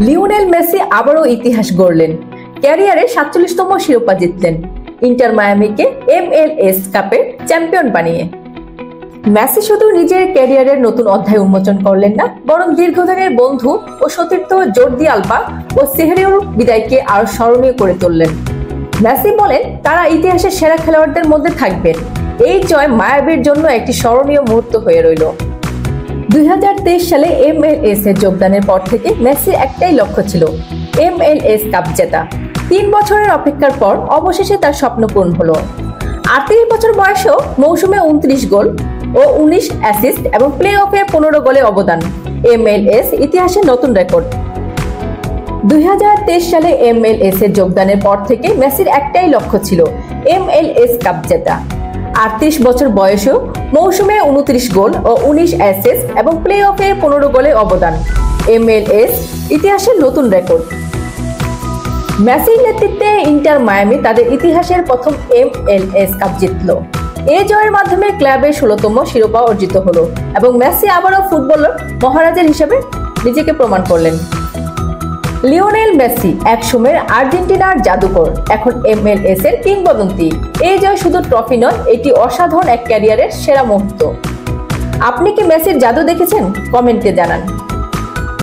Lionel Messi আবারও ইতিহাস গড়লেন, ক্যারিয়ারে ৪৭তম শিরোপা জিতলেন ইন্টার মায়ামিকে MLS কাপের চ্যাম্পিয়ন বানিয়ে। মেসি শুধু নিজের ক্যারিয়ারের নতুন অধ্যায় উন্মোচন করলেন না, বরং দীর্ঘদিনের বন্ধু ও সতীর্থ জর্দি আলবা ও সেহেরিওর বিদায়কে আরো স্মরণীয় করে তুললেন। মেসি বলেন, তারা ইতিহাসের সেরা খেলোয়াড়দের মধ্যে থাকবেন। এই জয় মায়াবির জন্য একটি স্মরণীয় মুহূর্ত হয়ে রইল। ২০২৩ সালে MLS এ যোগদানের পর থেকে মেসির একটাই লক্ষ্য ছিল MLS কাপ জেতা। ৩ বছরের অপেক্ষার পর অবশেষে তার স্বপ্ন পূরণ হলো। ৩৮ বছর বয়সেও মৌসুমে ২৯ গোল ও ১৯ অ্যাসিস্ট এবং প্লে অফে ১৫ গোলে অবদান MLS ইতিহাসের নতুন রেকর্ড। ২০২৩ সালে MLS এ যোগদানের পর থেকে মেসির একটাই লক্ষ্য ছিল MLS কাপ জেতা। ৩৮ বছর বয়সেও মৌসুমে ২৯ গোল ও ১৯ অ্যাসিস্ট এবং প্লে অফে ১৫ গোলে অবদান MLS ইতিহাসের নতুন রেকর্ড। মেসির নেতৃত্বে ইন্টার মায়ামি তাদের ইতিহাসের প্রথম MLS কাপ জিতল। এই জয়ের মাধ্যমে ক্লাবের ১৬তম শিরোপা অর্জিত হলো এবং মেসি আবারও ফুটবলার মহারাজের হিসেবে নিজেকে প্রমাণ করলেন। লিওনেল মেসি একসময়ের আর্জেন্টিনার জাদুকর, এখন MLS এর কিংবদন্তি। এই জয় শুধু ট্রফি নয়, এটি অসাধারণ এক ক্যারিয়ারের সেরা মুহূর্ত। আপনি কি মেসির জাদু দেখেছেন? কমেন্টে জানান।